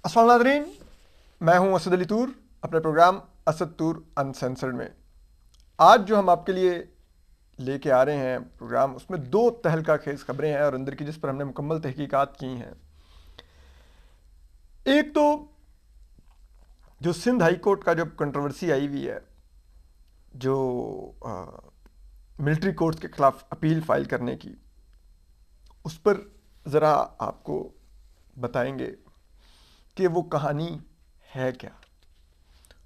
अस्सलाम नाज़रीन, मैं हूं असद अली तूर अपने प्रोग्राम असद तूर अनसेंसर्ड में। आज जो हम आपके लिए लेके आ रहे हैं प्रोग्राम, उसमें दो तहलका खेज खबरें हैं और अंदर की जिस पर हमने मुकम्मल तहकीकात की हैं। एक तो जो सिंध हाई कोर्ट का जो कंट्रोवर्सी आई हुई है, जो मिलिट्री कोर्ट्स के खिलाफ अपील फाइल करने की, उस पर ज़रा आपको बताएंगे कि वो कहानी है क्या,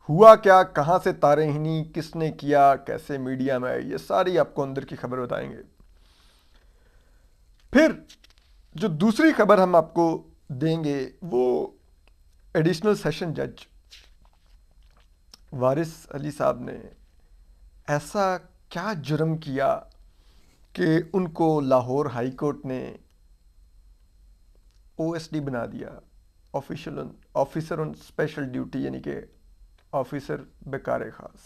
हुआ क्या, कहाँ से तारे हिनी, किसने किया, कैसे मीडिया में आई, ये सारी आपको अंदर की खबर बताएंगे। फिर जो दूसरी खबर हम आपको देंगे वो एडिशनल सेशन जज वारिस अली साहब ने ऐसा क्या जुर्म किया कि उनको लाहौर हाई कोर्ट ने ओएसडी बना दिया, ऑफिसर ऑन स्पेशल ड्यूटी, यानी कि ऑफिसर बेकार खास।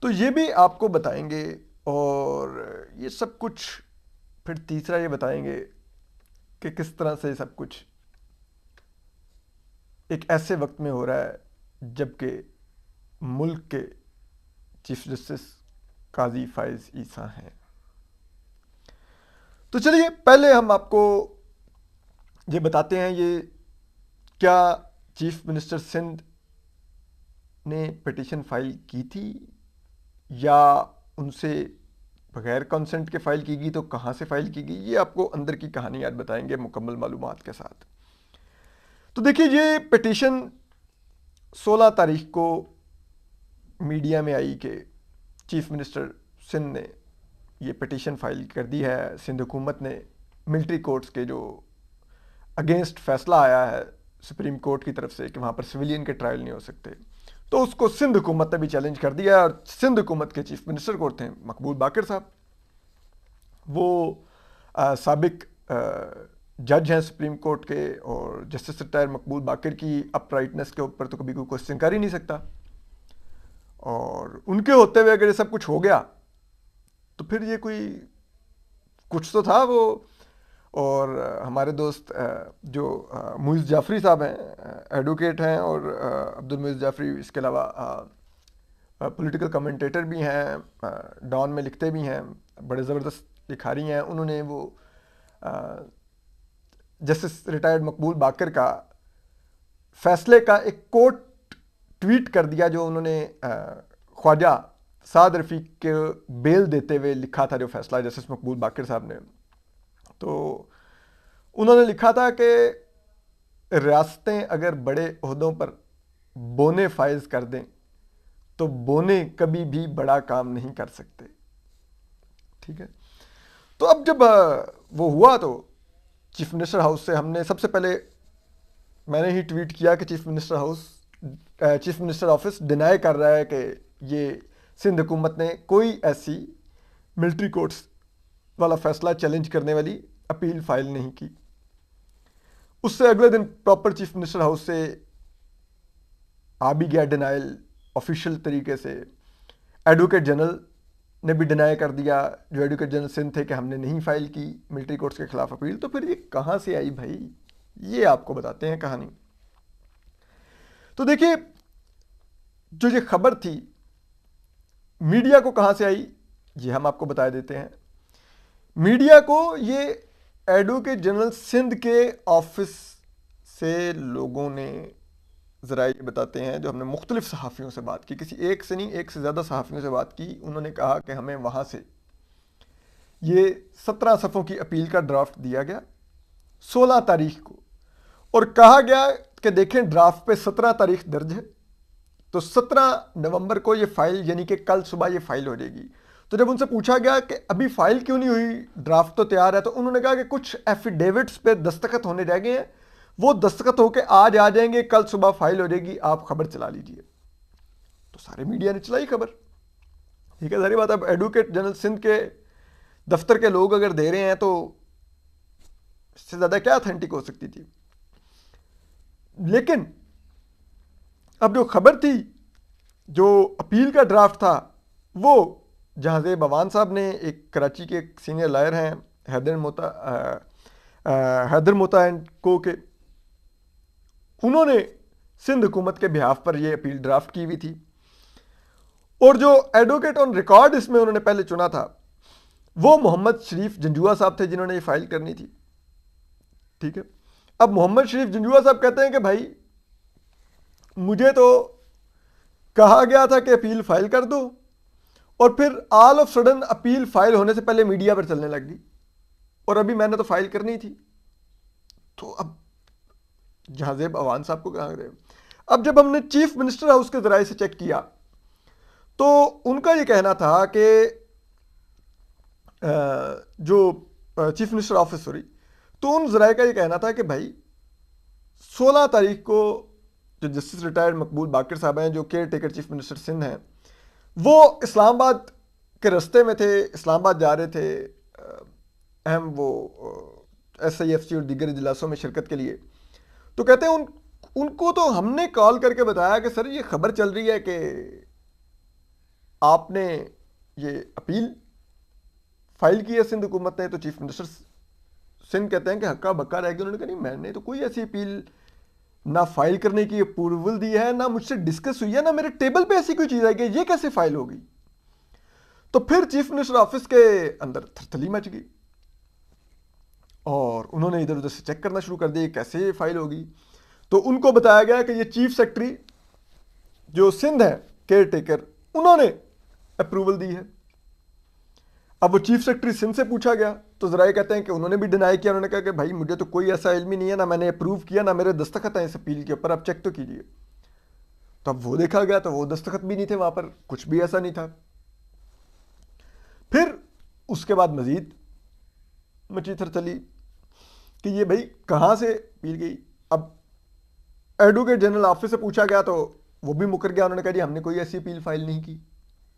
तो ये भी आपको बताएंगे और ये सब कुछ फिर तीसरा ये बताएंगे कि किस तरह से सब कुछ एक ऐसे वक्त में हो रहा है जबकि मुल्क के चीफ जस्टिस काजी फाइज ईसा हैं। तो चलिए पहले हम आपको ये बताते हैं, ये क्या चीफ मिनिस्टर सिंध ने पिटीशन फाइल की थी या उनसे बगैर कंसेंट के फाइल की गई, तो कहाँ से फाइल की गई, ये आपको अंदर की कहानी आज बताएंगे मुकम्मल मालूमात के साथ। तो देखिए, ये पिटीशन 16 तारीख को मीडिया में आई कि चीफ मिनिस्टर सिंध ने ये पिटीशन फाइल कर दी है। सिंध हुकूमत ने मिलिट्री कोर्ट्स के जो अगेंस्ट फैसला आया है सुप्रीम कोर्ट की तरफ से कि वहाँ पर सिविलियन के ट्रायल नहीं हो सकते, तो उसको सिंध हुकूमत ने भी चैलेंज कर दिया है। और सिंध हुकूमत के चीफ मिनिस्टर कौन थे? मकबूल बाकर साहब। वो साबिक जज हैं सुप्रीम कोर्ट के, और जस्टिस रिटायर मकबूल बाकर की अपराइटनेस के ऊपर तो कभी कोई क्वेश्चन कर ही नहीं सकता। और उनके होते हुए अगर ये सब कुछ हो गया तो फिर ये कोई कुछ तो था वो। और हमारे दोस्त जो मुइज़ जाफरी साहब हैं, एडवोकेट हैं, और अब्दुल मुइज़ जाफरी इसके अलावा पॉलिटिकल कमेंटेटर भी हैं, डॉन में लिखते भी हैं, बड़े ज़बरदस्त लिखारी हैं। उन्होंने वो जस्टिस रिटायर्ड मकबूल बाकर का फैसले का एक कोट ट्वीट कर दिया, जो उन्होंने ख्वाजा साद रफ़ीक के बेल देते हुए लिखा था, जो फैसला जस्टिस मकबूल बाकर साहब ने। तो उन्होंने लिखा था कि रियासतें अगर बड़े ओहदों पर बोने फाइज कर दें तो बोने कभी भी बड़ा काम नहीं कर सकते। ठीक है, तो अब जब वो हुआ तो चीफ मिनिस्टर हाउस से हमने सबसे पहले, मैंने ही ट्वीट किया कि चीफ मिनिस्टर ऑफिस डिनाई कर रहा है कि ये सिंध हुकूमत ने कोई ऐसी मिलिट्री कोर्ट्स वाला फैसला चैलेंज करने वाली अपील फाइल नहीं की। उससे अगले दिन प्रॉपर चीफ मिनिस्टर हाउस से आ भी गया डिनाइल ऑफिशियल तरीके से। एडवोकेट जनरल ने भी डिनाई कर दिया, जो एडवोकेट जनरल सिंध थे, कि हमने नहीं फाइल की मिलिट्री कोर्ट्स के खिलाफ अपील। तो फिर ये कहाँ से आई भाई, ये आपको बताते हैं कहानी। तो देखिए, जो ये खबर थी मीडिया को कहाँ से आई, ये हम आपको बता देते हैं। मीडिया को ये एडवोकेट जनरल सिंध के ऑफिस से लोगों ने, ज़रा ये बताते हैं, जो हमने मुख्तलिफ सहाफ़ियों से बात की, किसी एक से नहीं, एक से ज़्यादा सहाफ़ियों से बात की, उन्होंने कहा कि हमें वहाँ से ये 17 सफ़ों की अपील का ड्राफ्ट दिया गया 16 तारीख को, और कहा गया कि देखें ड्राफ्ट पे 17 तारीख दर्ज है, तो 17 नवंबर को ये फाइल, यानी कि कल सुबह ये फाइल हो जाएगी। तो जब उनसे पूछा गया कि अभी फाइल क्यों नहीं हुई, ड्राफ्ट तो तैयार है, तो उन्होंने कहा कि कुछ एफिडेविट्स पे दस्तखत होने रह गए हैं, वो दस्तखत होके आज आ जाएंगे, कल सुबह फाइल हो जाएगी, आप खबर चला लीजिए। तो सारे मीडिया ने चलाई खबर। ठीक है, सारी बात। अब एडवोकेट जनरल सिंध के दफ्तर के लोग अगर दे रहे हैं तो इससे ज़्यादा क्या अथेंटिक हो सकती थी। लेकिन अब जो खबर थी, जो अपील का ड्राफ्ट था, वो जहाज़ेब अवान साहब ने, एक कराची के सीनियर लॉयर हैं, हैदर मोता एंड को के, उन्होंने सिंध हुकूमत के बिहाफ पर यह अपील ड्राफ्ट की हुई थी। और जो एडवोकेट ऑन रिकॉर्ड इसमें उन्होंने पहले चुना था वो मोहम्मद शरीफ जंजुआ साहब थे, जिन्होंने ये फाइल करनी थी। ठीक है, अब मोहम्मद शरीफ जंजुआ साहब कहते हैं कि भाई मुझे तो कहा गया था कि अपील फाइल कर दो, और फिर all of sudden appeal file होने से पहले मीडिया पर चलने लग गई, और अभी मैंने तो फाइल करनी थी। तो अब जहाजेब अवान साहब को कहाँ गए? अब जब हमने चीफ मिनिस्टर हाउस के जराये से चेक किया तो उनका ये कहना था कि जो चीफ मिनिस्टर ऑफिस, सॉरी, तो उन जराये का ये कहना था कि भाई 16 तारीख को जो जस्टिस रिटायर्ड मकबूल बाकर साहब हैं, जो caretaker chief minister Sindh हैं, वो इस्लामाबाद के रास्ते में थे, इस्लामाबाद जा रहे थे अहम वो SIFC और दीगर इजलासों में शिरकत के लिए। तो कहते हैं उनको तो हमने कॉल करके बताया कि सर ये खबर चल रही है कि आपने ये अपील फाइल की है सिंध हुकूमत ने। तो चीफ मिनिस्टर सिंध कहते हैं कि हक्का बक्का रह गया। उन्होंने कहा नहीं, मैंने तो कोई ऐसी अपील ना फाइल करने की अप्रूवल दी है, ना मुझसे डिस्कस हुई है, ना मेरे टेबल पे ऐसी कोई चीज़ आई कि ये कैसे फाइल होगी। तो फिर चीफ मिनिस्टर ऑफिस के अंदर थरथली मच गई और उन्होंने इधर उधर से चेक करना शुरू कर दिया कैसे ये फाइल होगी। तो उनको बताया गया कि ये चीफ सेक्रेटरी जो सिंध है केयर टेकर, उन्होंने अप्रूवल दी है। अब वो चीफ सेक्रेटरी सिंध से पूछा गया तो जराये कहते हैं कि उन्होंने भी डिनाई किया। उन्होंने कहा कि भाई मुझे तो कोई ऐसा इल्म ही नहीं है, ना मैंने अप्रूव किया, ना मेरे दस्तखत हैं इस अपील के ऊपर, आप चेक तो कीजिए। तो अब वो देखा गया तो वो दस्तखत भी नहीं थे, वहां पर कुछ भी ऐसा नहीं था। फिर उसके बाद मजीद मची थरथली कि ये भाई कहाँ से अपील गई। अब एडवोकेट जनरल ऑफिस से पूछा गया तो वो भी मुकर गया। उन्होंने कहा जी हमने कोई ऐसी अपील फाइल नहीं की।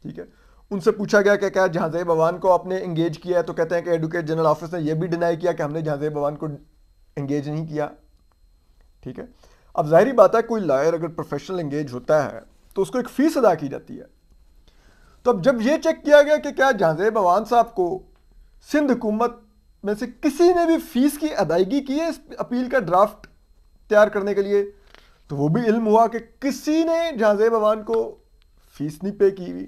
ठीक है, उनसे पूछा गया कि क्या जहांजेब अवान को आपने एंगेज किया है, तो कहते हैं कि एडवोकेट जनरल ऑफिस ने यह भी डिनाई किया कि हमने जहांजेब अवान को एंगेज नहीं किया। ठीक है, अब जाहिर बात है कोई लॉयर अगर प्रोफेशनल एंगेज होता है तो उसको एक फीस अदा की जाती है। तो अब जब यह चेक किया गया कि क्या जहांजेब अवान साहब को सिंध हुकूमत में से किसी ने भी फीस की अदायगी की है इस अपील का ड्राफ्ट तैयार करने के लिए, तो वो भी इल्म हुआ कि किसी ने जहांजेब अवान को फीस नहीं पे की हुई।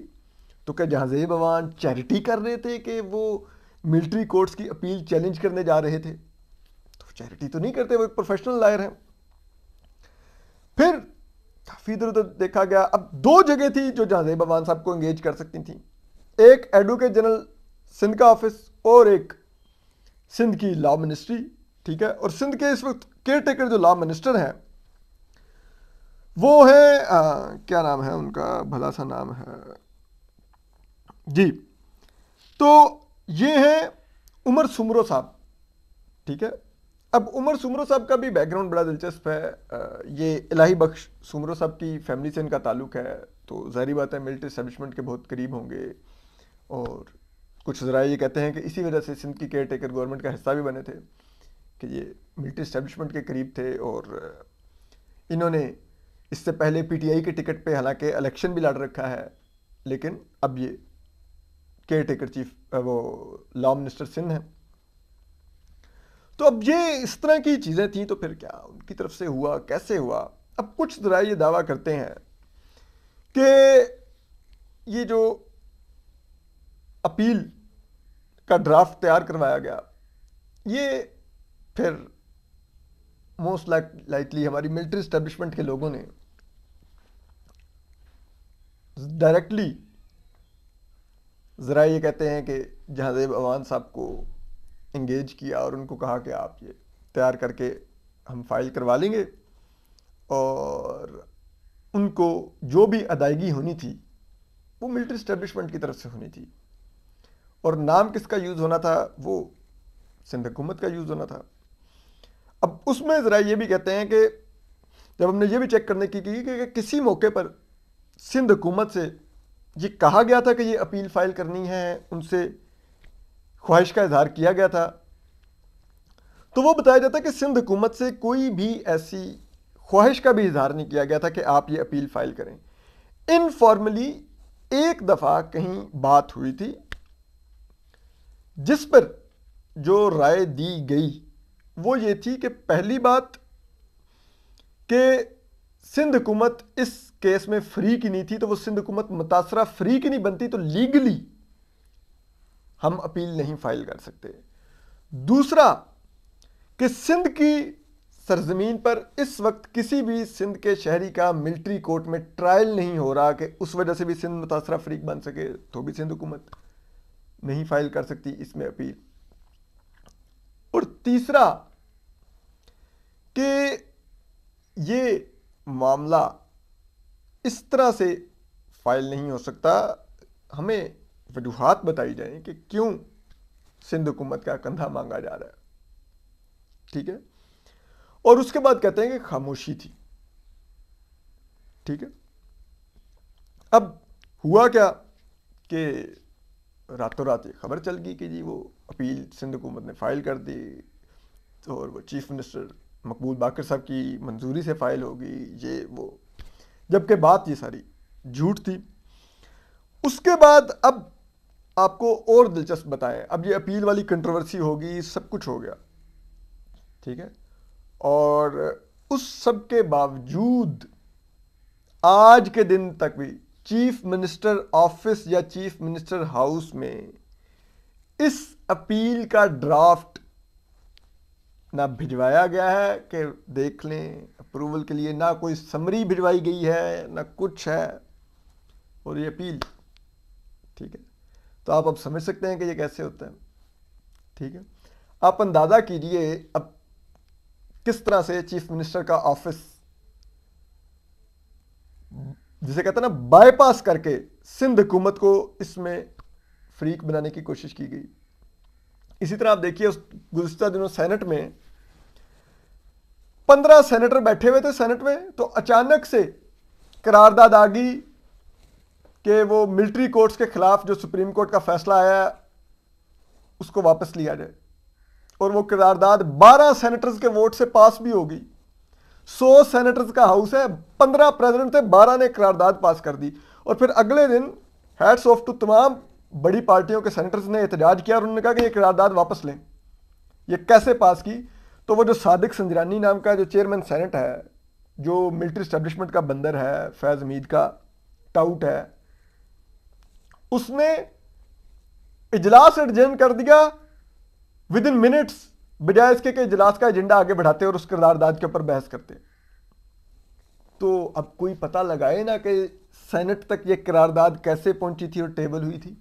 तो क्या जहांजेब अवान चैरिटी कर रहे थे कि वो मिलिट्री कोर्ट्स की अपील चैलेंज करने जा रहे थे? तो चैरिटी तो नहीं करते, वो एक प्रोफेशनल लॉयर हैं। फिर काफी इधर उधर देखा गया। अब दो जगह थी जो जहांजेब अवान साहब को एंगेज कर सकती थी, एक एडवोकेट जनरल सिंध का ऑफिस और एक सिंध की लॉ मिनिस्ट्री। ठीक है, और सिंध के इस वक्त केयर टेकर जो लॉ मिनिस्टर हैं वो है क्या नाम है उनका, भला सा नाम है जी, तो ये है उमर सुमरो साहब। ठीक है, अब उमर सुमरो साहब का भी बैकग्राउंड बड़ा दिलचस्प है। ये इलाही बख्श सुमरो साहब की फैमिली से इनका ताल्लुक है, तो जाहिर बात है मिलिट्री एस्टेब्लिशमेंट के बहुत करीब होंगे। और कुछ ज़राए ये कहते हैं कि इसी वजह से सिंध की केयर टेकर गवर्नमेंट का हिस्सा भी बने थे कि ये मिलिट्री एस्टेब्लिशमेंट के करीब थे। और इन्होंने इससे पहले PTI के टिकट पे हालांकि इलेक्शन भी लड़ रखा है, लेकिन अब ये केयर टेकर चीफ वो लॉ मिनिस्टर सिंध हैं। तो अब ये इस तरह की चीज़ें थी। तो फिर क्या उनकी तरफ से हुआ, कैसे हुआ? अब कुछ ज़राए ये दावा करते हैं कि ये जो अपील का ड्राफ्ट तैयार करवाया गया, ये फिर मोस्ट लाइकली हमारी मिलिट्री एस्टेब्लिशमेंट के लोगों ने डायरेक्टली, ज़रा ये कहते हैं कि जहांजेब अवान साहब को इंगेज किया और उनको कहा कि आप ये तैयार करके हम फाइल करवा लेंगे, और उनको जो भी अदायगी होनी थी वो मिलिट्री एस्टेब्लिशमेंट की तरफ से होनी थी। और नाम किसका यूज़ होना था? वो सिंध हुकूमत का यूज़ होना था। अब उसमें ज़रा ये भी कहते हैं कि जब हमने ये भी चेक करने की कि किसी मौके पर सिंध हुकूमत से ये कहा गया था कि ये अपील फाइल करनी है, उनसे ख्वाहिश का इजहार किया गया था, तो वो बताया जाता है कि सिंध हुकूमत से कोई भी ऐसी ख्वाहिश का भी इजहार नहीं किया गया था कि आप ये अपील फाइल करें। इनफॉर्मली एक दफ़ा कहीं बात हुई थी जिस पर जो राय दी गई वो ये थी कि पहली बात कि सिंध हुकूमत इस केस में फ्री की नहीं थी, तो वो सिंध हुकूमत मुतासरा फ्री की नहीं बनती, तो लीगली हम अपील नहीं फाइल कर सकते। दूसरा कि सिंध की सरजमीन पर इस वक्त किसी भी सिंध के शहरी का मिलिट्री कोर्ट में ट्रायल नहीं हो रहा कि उस वजह से भी सिंध मुतासरा फ्रीक बन सके, तो भी सिंध हुकूमत नहीं फाइल कर सकती इसमें अपील। और तीसरा कि ये मामला इस तरह से फाइल नहीं हो सकता, हमें वजूहात बताई जाए कि क्यों सिंध हुकूमत का कंधा मांगा जा रहा है, ठीक है। और उसके बाद कहते हैं कि खामोशी थी, ठीक है। अब हुआ क्या कि रातों रात ये खबर चल गई कि जी वो अपील सिंध हुकूमत ने फाइल कर दी, और वो चीफ मिनिस्टर मकबूल बाकर साहब की मंजूरी से फाइल होगी, ये वो, जबकि बात ये सारी झूठ थी। उसके बाद अब आपको और दिलचस्प बताएं, अब ये अपील वाली कंट्रोवर्सी होगी, सब कुछ हो गया, ठीक है। और उस सब के बावजूद आज के दिन तक भी चीफ मिनिस्टर ऑफिस या चीफ मिनिस्टर हाउस में इस अपील का ड्राफ्ट ना भिजवाया गया है कि देख लें अप्रूवल के लिए, ना कोई समरी भिजवाई गई है, ना कुछ है, और ये अपील, ठीक है। तो आप अब समझ सकते हैं कि ये कैसे होता है, ठीक है। आप अंदाज़ा कीजिए अब किस तरह से चीफ मिनिस्टर का ऑफिस, जिसे कहते हैं ना, बाईपास करके सिंध हुकूमत को इसमें फ्रीक बनाने की कोशिश की गई। इसी तरह आप देखिए उस गुज़िश्ता दिनों सेनेट में 15 सेनेटर बैठे हुए थे सेनेट में, तो अचानक से करारदाद आ गई कि वो मिलिट्री कोर्ट्स के खिलाफ जो सुप्रीम कोर्ट का फैसला आया उसको वापस लिया जाए, और वो करारदाद 12 सेनेटर्स के वोट से पास भी होगी। 100 सेनेटर्स का हाउस है, 15 प्रेसिडेंट थे, 12 ने करारदाद पास कर दी। और फिर अगले दिन हैट्स ऑफ टू तमाम बड़ी पार्टियों के सेनेटर्स ने एहतजाज किया और उन्होंने कहा कि ये करारदाद वापस लें। ये कैसे पास की? तो वो जो सादिक संजरानी नाम का जो चेयरमैन सेनेट है, जो मिलिट्री स्टैब्लिशमेंट का बंदर है, फैज़ हमीद का टाउट है, उसने इजलास एडजर्न कर दिया विद इन मिनट्स, बजाय इसके कि इजलास का एजेंडा आगे बढ़ाते और उस करारदाद के ऊपर बहस करते। तो अब कोई पता लगाए ना कि सेनेट तक ये करारदाद कैसे पहुंची थी और टेबल हुई थी,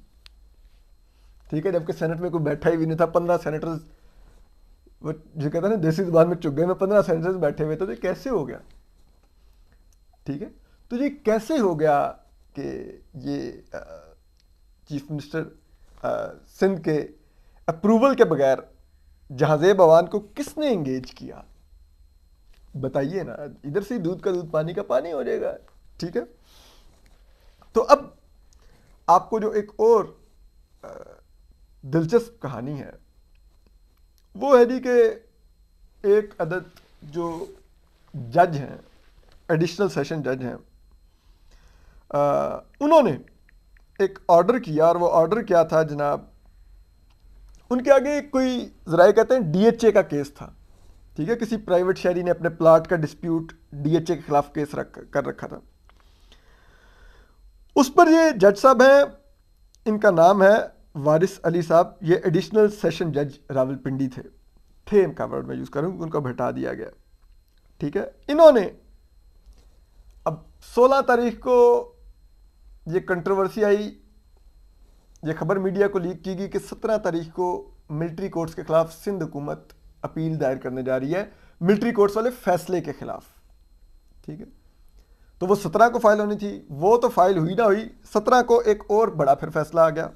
ठीक है। जबकि सेनेट में कोई बैठा ही भी नहीं था, 15 सेनेटर्स, वो जो कहता है ना देसी जुबान में चुग्गे में 15 सेनेटर्स बैठे हुए थे, तो कैसे हो गया, ठीक है। तो ये कैसे हो गया कि ये चीफ मिनिस्टर सिंध के अप्रूवल के बगैर जहाजेब अवान को किसने एंगेज किया? बताइए ना, इधर से दूध का दूध पानी का पानी हो जाएगा, ठीक है। तो अब आपको जो एक और दिलचस्प कहानी है वो है जी कि एक अदद जो जज हैं, एडिशनल सेशन जज हैं, उन्होंने एक ऑर्डर किया, और वो ऑर्डर क्या था जनाब, उनके आगे कोई ज़रा कहते हैं डीएचए का केस था, ठीक है। किसी प्राइवेट शहरी ने अपने प्लाट का डिस्प्यूट डीएचए के खिलाफ केस कर रखा था। उस पर ये जज साहब हैं, इनका नाम है वारिस अली साहब, ये एडिशनल सेशन जज रावलपिंडी थे इनका वर्ड मैं यूज़ करूँ, उनको हटा दिया गया, ठीक है। इन्होंने अब 16 तारीख को ये कंट्रोवर्सी आई, ये खबर मीडिया को लीक की गई कि 17 तारीख को मिलिट्री कोर्ट्स के खिलाफ सिंध हुकूमत अपील दायर करने जा रही है, मिलिट्री कोर्ट्स वाले फैसले के खिलाफ, ठीक है। तो वो 17 को फाइल होनी थी, वो तो फाइल हुई ना हुई, 17 को एक और बड़ा फिर फैसला आ गया।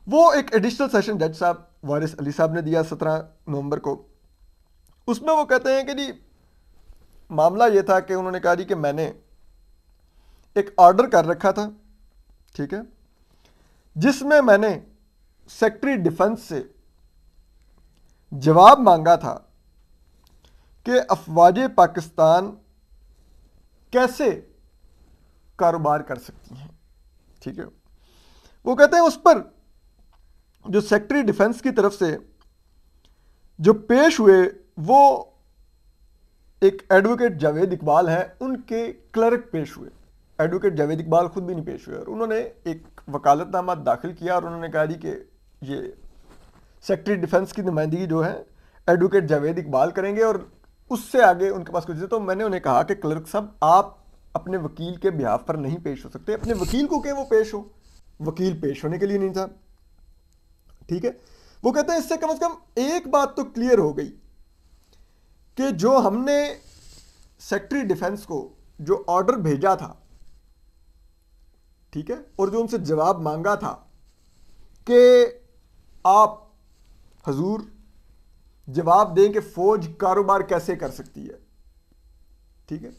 वो एक एडिशनल सेशन जज साहब वारिस अली साहब ने दिया 17 नवंबर को। उसमें वो कहते हैं कि जी मामला ये था कि उन्होंने कहा जी कि मैंने एक ऑर्डर कर रखा था, ठीक है, जिसमें मैंने सेक्रेटरी डिफेंस से जवाब मांगा था कि अफवाज पाकिस्तान कैसे कारोबार कर सकती हैं, ठीक है। वो कहते हैं उस पर जो सेक्रेटरी डिफेंस की तरफ से जो पेश हुए वो एक एडवोकेट जावेद इकबाल हैं, उनके क्लर्क पेश हुए। एडवोकेट जावेद इकबाल खुद भी नहीं पेश हुए और उन्होंने एक वकालतनामा दाखिल किया और उन्होंने कहा जी कि ये सेक्रेटरी डिफेंस की नुमाइंदगी जो है एडवोकेट जावेद इकबाल करेंगे और उससे आगे उनके पास कुछ है। तो मैंने उन्हें कहा कि क्लर्क साहब, आप अपने वकील के बिहाफ पर नहीं पेश हो सकते, अपने वकील को क्या वो पेश हो, वकील पेश होने के लिए नहीं था। ठीक है, वो कहते हैं इससे कम से कम एक बात तो क्लियर हो गई कि जो हमने सेक्रेटरी डिफेंस को जो ऑर्डर भेजा था, ठीक है, और जो उनसे जवाब मांगा था कि आप हजूर जवाब दें कि फौज कारोबार कैसे कर सकती है, ठीक है,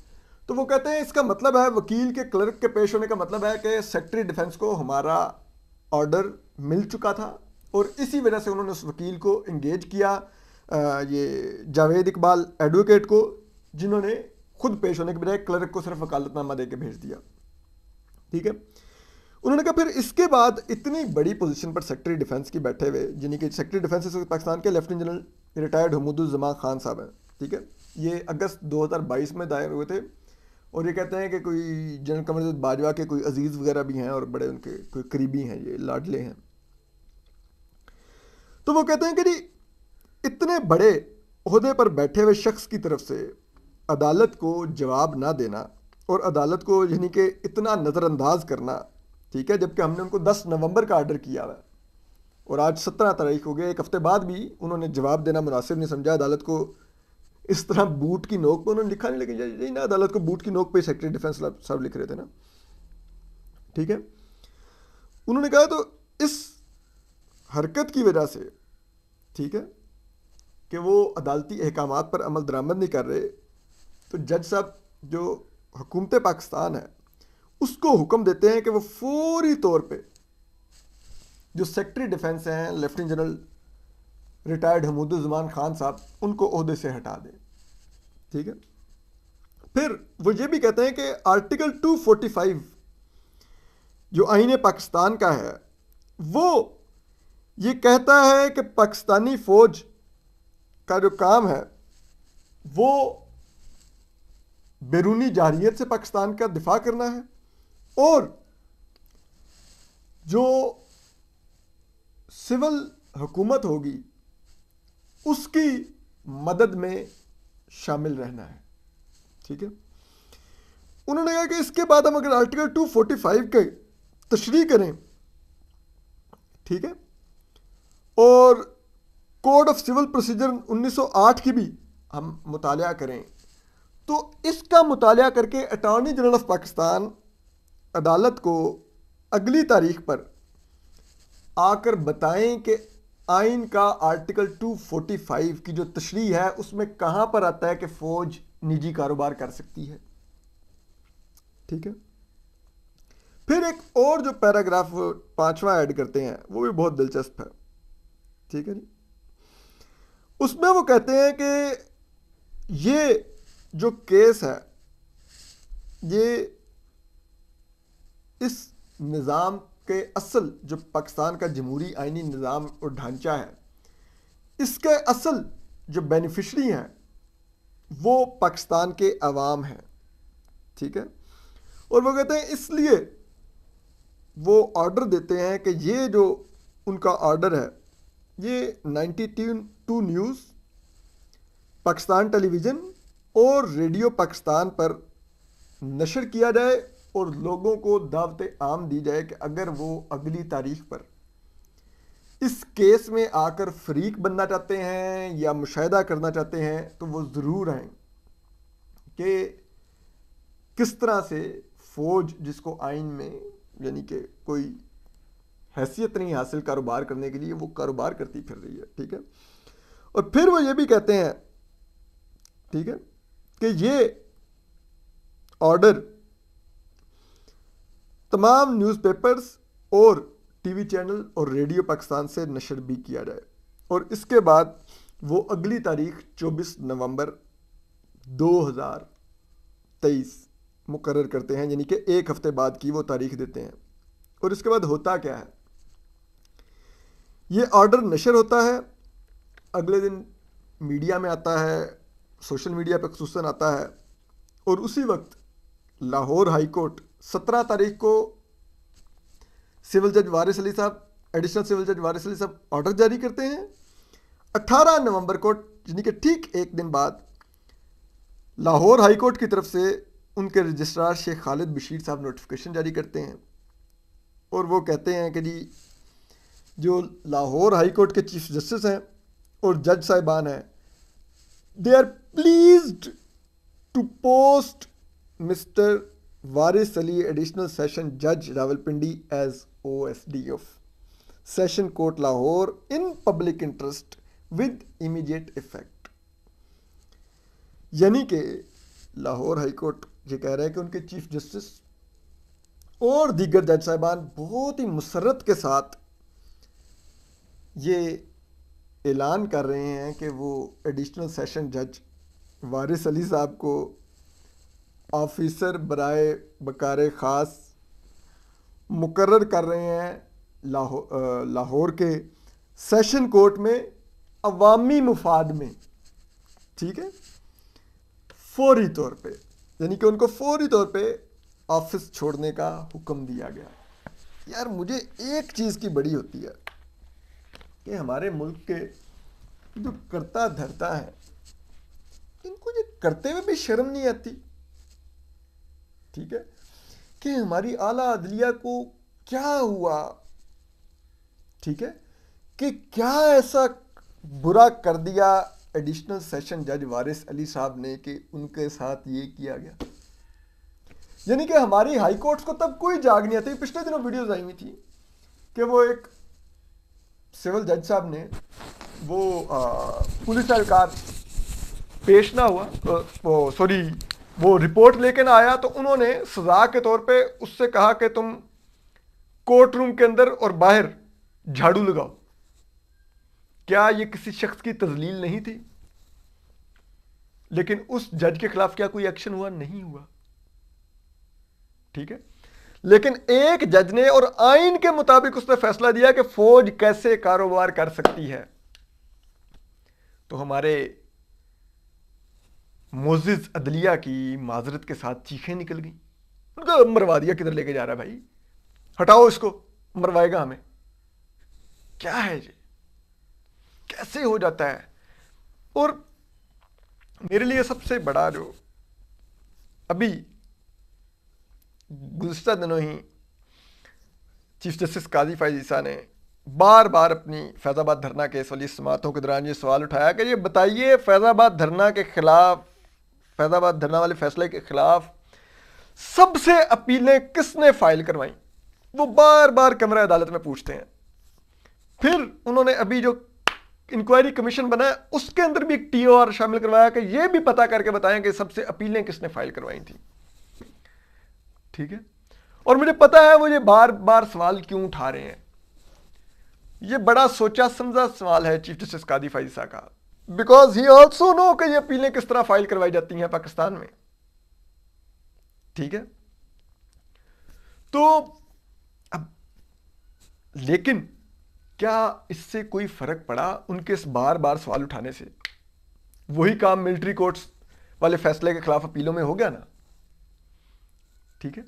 तो वो कहते हैं इसका मतलब है, वकील के क्लर्क के पेश होने का मतलब है कि सेक्रेटरी डिफेंस को हमारा ऑर्डर मिल चुका था और इसी वजह से उन्होंने उस वकील को इंगेज किया, ये जावेद इकबाल एडवोकेट को, जिन्होंने खुद पेश होने के बजाय क्लर्क को सिर्फ वकालतनामा दे के भेज दिया। ठीक है, उन्होंने कहा फिर इसके बाद इतनी बड़ी पोजीशन पर सेक्रेटरी डिफेंस की बैठे हुए, जिन्हें कि सेक्रेटरी डिफेंस पाकिस्तान के लेफ्टिनेंट जनरल रिटायर्ड हमुदुज़्ज़मान खान साहब हैं। ठीक है, ये अगस्त 2022 में दायर हुए थे और ये कहते हैं कि कोई जनरल कमर बाजवा के कोई अजीज़ वगैरह भी हैं और बड़े उनके कोई करीबी हैं, ये लाडले हैं। तो वो कहते हैं कि जी इतने बड़े ओहदे पर बैठे हुए शख्स की तरफ से अदालत को जवाब ना देना और अदालत को यानी कि इतना नज़रअंदाज करना, ठीक है, जबकि हमने उनको 10 नवंबर का ऑर्डर किया हुआ और आज 17 तारीख हो गए, एक हफ्ते बाद भी उन्होंने जवाब देना मुनासिब नहीं समझा। अदालत को इस तरह बूट की नोक पे उन्होंने लिखा नहीं, लेकिन यही ना अदालत को बूट की नोक पे सेक्रेटरी डिफेंस साहब लिख रहे थे ना। ठीक है, उन्होंने कहा तो इस हरकत की वजह से, ठीक है, कि वो अदालती अहकामात पर अमल दरामद नहीं कर रहे, तो जज साहब जो हुकूमत पाकिस्तान है उसको हुक्म देते हैं कि वो फौरी तौर पे जो सेक्रेटरी डिफेंस हैं लेफ्टिनेंट जनरल रिटायर्ड हमुदुज़्ज़मान खान साहब, उनको ओहदे से हटा दें। ठीक है, फिर वो ये भी कहते हैं कि आर्टिकल 245 जो आईन पाकिस्तान का है वो ये कहता है कि पाकिस्तानी फौज का जो काम है वो बैरूनी जारहियत से पाकिस्तान का दिफा करना है और जो सिविल हुकूमत होगी उसकी मदद में शामिल रहना है। ठीक है, उन्होंने कहा कि इसके बाद हम अगर आर्टिकल 245 के तशरीह करें, ठीक है, और कोड ऑफ सिविल प्रोसीजर 1908 की भी हम मुतालिया करें, तो इसका मुतालिया करके अटॉर्नी जनरल ऑफ पाकिस्तान अदालत को अगली तारीख पर आकर बताएं कि आइन का आर्टिकल 245 की जो तशरीह है उसमें कहां पर आता है कि फौज निजी कारोबार कर सकती है। ठीक है, फिर एक और जो पैराग्राफ 5वां ऐड करते हैं वो भी बहुत दिलचस्प है। ठीक है जी, उसमें वो कहते हैं कि ये जो केस है ये इस निज़ाम के असल जो पाकिस्तान का जमहूरी आइनी निज़ाम और ढांचा है, इसके असल जो बेनिफिशरी हैं वो पाकिस्तान के अवाम हैं। ठीक है, और वो कहते हैं इसलिए वो ऑर्डर देते हैं कि ये जो उनका ऑर्डर है ये 92 न्यूज़, पाकिस्तान टेलीविज़न और रेडियो पाकिस्तान पर नशर किया जाए और लोगों को दावत आम दी जाए कि अगर वो अगली तारीख पर इस केस में आकर फरीक बनना चाहते हैं या मुशाहिदा करना चाहते हैं तो वो ज़रूर आएँ कि किस तरह से फ़ौज जिसको आइन में यानी कि कोई हैसियत नहीं हासिल कारोबार करने के लिए, वो कारोबार करती फिर रही है। ठीक है, और फिर वो ये भी कहते हैं, ठीक है, कि ये ऑर्डर तमाम न्यूज़पेपर्स और टीवी चैनल और रेडियो पाकिस्तान से नशर भी किया जाए और इसके बाद वो अगली तारीख 24 नवंबर 2023 मुकर्रर करते हैं, यानी कि एक हफ्ते बाद की वो तारीख देते हैं। और इसके बाद होता क्या है, ये ऑर्डर नशर होता है, अगले दिन मीडिया में आता है, सोशल मीडिया पर खुसूसन आता है और उसी वक्त लाहौर हाई कोर्ट 17 तारीख को सिविल जज वारिस अली साहब, एडिशनल सिविल जज वारिस अली साहब ऑर्डर जारी करते हैं। 18 नवंबर को, यानी कि ठीक एक दिन बाद, लाहौर हाई कोर्ट की तरफ से उनके रजिस्ट्रार शेख खालिद बशीर साहब नोटिफिकेशन जारी करते हैं और वो कहते हैं कि जी जो लाहौर हाई कोर्ट के चीफ जस्टिस हैं और जज साहिबान हैं, they are pleased to post mister Waris Ali additional session जज Rawalpindi as OSD of session court Lahore in public interest with immediate effect. यानी कि लाहौर हाई कोर्ट ये कह रहा है कि उनके चीफ जस्टिस और दीगर जज साहिबान बहुत ही मुसर्रत के साथ ये ऐलान कर रहे हैं कि वो एडिशनल सेशन जज वारिस अली साहब को ऑफिसर बराए बकार ख़ास मुकर्रर कर रहे हैं लाहौर के सेशन कोर्ट में अवामी मुफाद में, ठीक है, फौरी तौर पे, यानी कि उनको फौरी तौर पे ऑफिस छोड़ने का हुक्म दिया गया। यार मुझे एक चीज़ की बड़ी होती है कि हमारे मुल्क के जो करता धरता है, इनको ये करते हुए भी शर्म नहीं आती, ठीक है, कि हमारी आला अदलिया को क्या हुआ, ठीक है, कि क्या ऐसा बुरा कर दिया एडिशनल सेशन जज वारिस अली साहब ने कि उनके साथ ये किया गया। यानी कि हमारी हाई कोर्ट्स को तब कोई जाग नहीं आती। पिछले दिनों वीडियोस आई हुई थी कि वो एक सिविल जज साहब ने वो पुलिस एहलकार पेश ना हुआ, वो रिपोर्ट लेके ना आया, तो उन्होंने सजा के तौर पे उससे कहा कि तुम कोर्ट रूम के अंदर और बाहर झाड़ू लगाओ। क्या ये किसी शख्स की तजलील नहीं थी? लेकिन उस जज के खिलाफ क्या कोई एक्शन हुआ? नहीं हुआ, ठीक है। लेकिन एक जज ने और आइन के मुताबिक उसने फैसला दिया कि फौज कैसे कारोबार कर सकती है। तो हमारे मोजिज अदलिया की माजरत के साथ चीखें निकल गई, उनका मरवा दिया, किधर लेके जा रहा है भाई, हटाओ इसको, मरवाएगा हमें। क्या है ये, कैसे हो जाता है? और मेरे लिए सबसे बड़ा जो अभी गुज़िश्ता दिनों ही चीफ जस्टिस काजी फ़ाइज़ ईसा ने बार बार अपनी फैज़ाबाद धरना केस वाली समाअतों के दौरान ये सवाल उठाया कि ये बताइए फैज़ाबाद धरना के खिलाफ, फैज़ाबाद धरना वाले फैसले के खिलाफ सबसे अपीलें किसने फाइल करवाई? वो बार बार कमरा अदालत में पूछते हैं। फिर उन्होंने अभी जो इंक्वायरी कमीशन बनाया उसके अंदर भी एक TOR शामिल करवाया कि ये भी पता करके बताएं कि सबसे अपीलें किसने फाइल करवाई थी, ठीक है। और मुझे पता है वो ये बार बार सवाल क्यों उठा रहे हैं। ये बड़ा सोचा समझा सवाल है चीफ जस्टिस कादी फ़ाइज़ ईसा का, बिकॉज ही ऑल्सो नो कि ये अपीलें किस तरह फाइल करवाई जाती हैं पाकिस्तान में, ठीक है। तो अब लेकिन क्या इससे कोई फर्क पड़ा उनके इस बार बार सवाल उठाने से? वही काम मिलिट्री कोर्ट्स वाले फैसले के खिलाफ अपीलों में हो गया ना, ठीक है।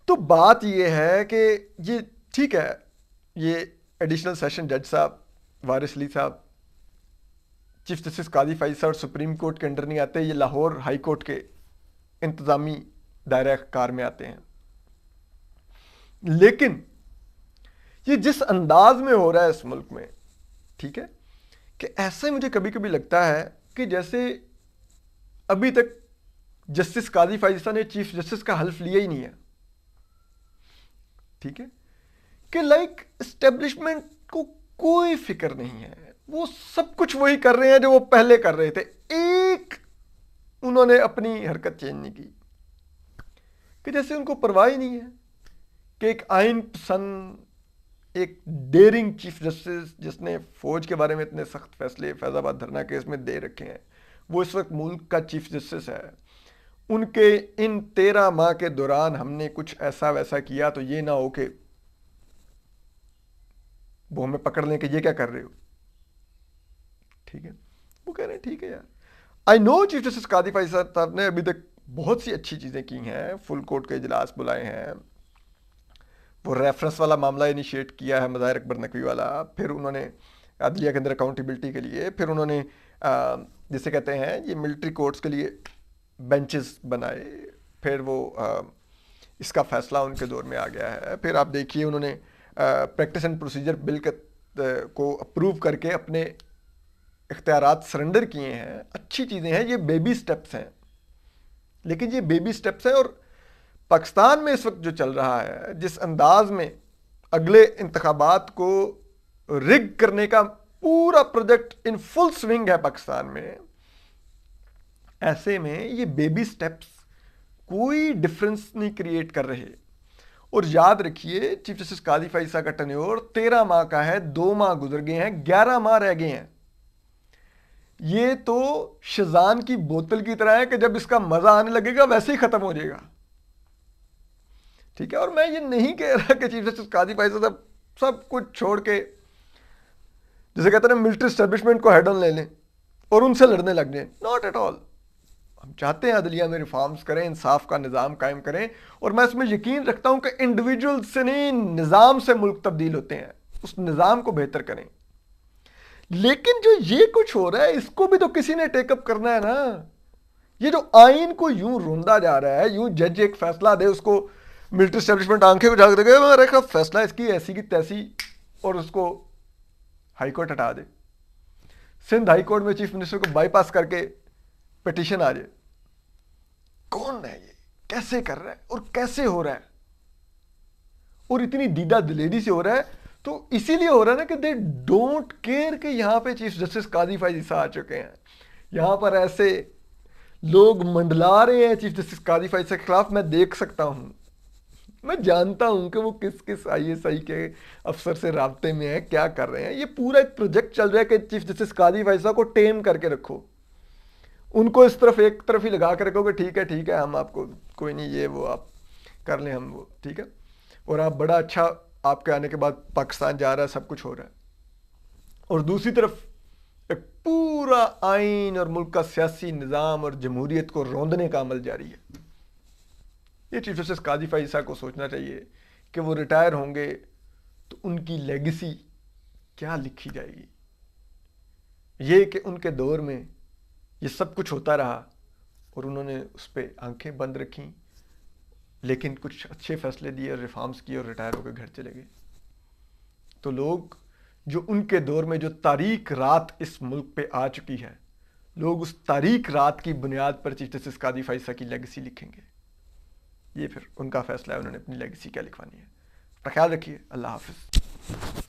तो बात यह है कि ये ठीक है, ये एडिशनल सेशन जज साहब वारिस अली साहब चीफ जस्टिस कादी फ़ाइज़ ईसा और सुप्रीम कोर्ट के अंडर नहीं आते, ये लाहौर हाई कोर्ट के इंतज़ामी दायरा कार में आते हैं। लेकिन ये जिस अंदाज में हो रहा है इस मुल्क में, ठीक है, कि ऐसे मुझे कभी कभी लगता है कि जैसे अभी तक जस्टिस कादी फ़ाइज़ ईसा ने चीफ जस्टिस का हल्फ लिया ही नहीं है, ठीक है, कि लाइक एस्टेब्लिशमेंट को कोई फिक्र नहीं है, वो सब कुछ वही कर रहे हैं जो वो पहले कर रहे थे। एक उन्होंने अपनी हरकत चेंज नहीं की, कि जैसे उनको परवाह ही नहीं है कि एक आइन पसंद, एक डेयरिंग चीफ जस्टिस जिसने फौज के बारे में इतने सख्त फैसले फैज़ाबाद धरना केस में दे रखे हैं, वो इस वक्त मुल्क का चीफ जस्टिस है। उनके इन 13 माह के दौरान हमने कुछ ऐसा वैसा किया तो ये ना हो कि वो हमें पकड़ लें कि ये क्या कर रहे हो, ठीक है। वो कह रहे हैं ठीक है यार, आई नो चीफ जस्टिस कादी फैसल साहब ने अभी तक बहुत सी अच्छी चीज़ें की हैं, फुल कोर्ट के इजलास बुलाए हैं, वो रेफरेंस वाला मामला इनिशिएट किया है मज़ाहिर अकबर नकवी वाला, फिर उन्होंने अदलिया के अंदर अकाउंटेबिलिटी के लिए, फिर उन्होंने जिसे कहते हैं ये मिलिट्री कोर्ट्स के लिए बेंचेस बनाए, फिर वो इसका फैसला उनके दौर में आ गया है। फिर आप देखिए उन्होंने प्रैक्टिस एंड प्रोसीजर बिल को अप्रूव करके अपने इख्तियारात सरेंडर किए हैं। अच्छी चीज़ें हैं, ये बेबी स्टेप्स हैं, लेकिन ये बेबी स्टेप्स हैं। और पाकिस्तान में इस वक्त जो चल रहा है, जिस अंदाज में अगले इंतखाबात को रिग करने का पूरा प्रोजेक्ट इन फुल स्विंग है पाकिस्तान में, ऐसे में ये बेबी स्टेप्स कोई डिफरेंस नहीं क्रिएट कर रहे। और याद रखिए चीफ जस्टिस कादी फैसल का टेन्योर 13 माह का है, 2 माह गुजर गए हैं, 11 माह रह गए हैं। ये तो शज़ान की बोतल की तरह है कि जब इसका मजा आने लगेगा वैसे ही खत्म हो जाएगा, ठीक है। और मैं ये नहीं कह रहा कि चीफ जस्टिस कादी फैसल साहब सब कुछ छोड़ के, जैसे कहते हैं ना, मिलिट्री एस्टेब्लिशमेंट को हेड ऑन ले लें और उनसे लड़ने लग जाए। Not at all. हम चाहते हैं अदलिया में रिफॉर्म्स करें, इंसाफ का निज़ाम कायम करें, और मैं इसमें यकीन रखता हूं कि इंडिविजुअल से नहीं, निज़ाम से मुल्क तब्दील होते हैं। उस निज़ाम को बेहतर करें। लेकिन जो ये कुछ हो रहा है, इसको भी तो किसी ने टेकअप करना है ना। ये जो आइन को यूं रोंदा जा रहा है, यूं जज एक फैसला दे, उसको मिलिट्री एस्टेब्लिशमेंट आंखें उठा के देखे, मेरा फैसला इसकी ऐसी की तैसी, और उसको हाईकोर्ट हटा दे। सिंध हाईकोर्ट में चीफ मिनिस्टर को बाईपास करके पिटीशन आ जाए। कौन है ये, कैसे कर रहा है और कैसे हो रहा है, और इतनी दीदा दिलेरी से हो रहा है। तो इसीलिए हो रहा है ना कि दे डोंट केयर कि यहां पे चीफ जस्टिस कादी फैसल आ चुके हैं। यहां पर ऐसे लोग मंडला रहे हैं चीफ जस्टिस कादी फैसल के खिलाफ। मैं देख सकता हूं, मैं जानता हूं कि वो किस किस ISI के अफसर से राब्ते में है, क्या कर रहे हैं। ये पूरा एक प्रोजेक्ट चल रहा है कि चीफ जस्टिस कादी फैसल को टेम करके रखो, उनको इस तरफ एक तरफ ही लगा के रखोगे, ठीक है हम आपको कोई नहीं, ये वो आप कर लें, हम वो ठीक है। और आप बड़ा अच्छा, आपके आने के बाद पाकिस्तान जा रहा है, सब कुछ हो रहा है। और दूसरी तरफ एक पूरा आइन और मुल्क का सियासी निज़ाम और जमहूरियत को रौंदने का अमल जारी है। ये चीफ जस्टिस कादी फैसल को सोचना चाहिए कि वो रिटायर होंगे तो उनकी लेगेसी क्या लिखी जाएगी। ये कि उनके दौर में ये सब कुछ होता रहा और उन्होंने उस पर आंखें बंद रखी, लेकिन कुछ अच्छे फैसले दिए, रिफॉर्म्स किए और रिटायर होकर घर चले गए। तो लोग जो उनके दौर में जो तारीख रात इस मुल्क पे आ चुकी है, लोग उस तारीख रात की बुनियाद पर चीफ जस्टिस कादी फैसल की लेगेसी लिखेंगे। ये फिर उनका फैसला है, उन्होंने अपनी लेगेसी क्या लिखवानी है। अपना ख्याल रखिए। अल्लाह हाफिज़।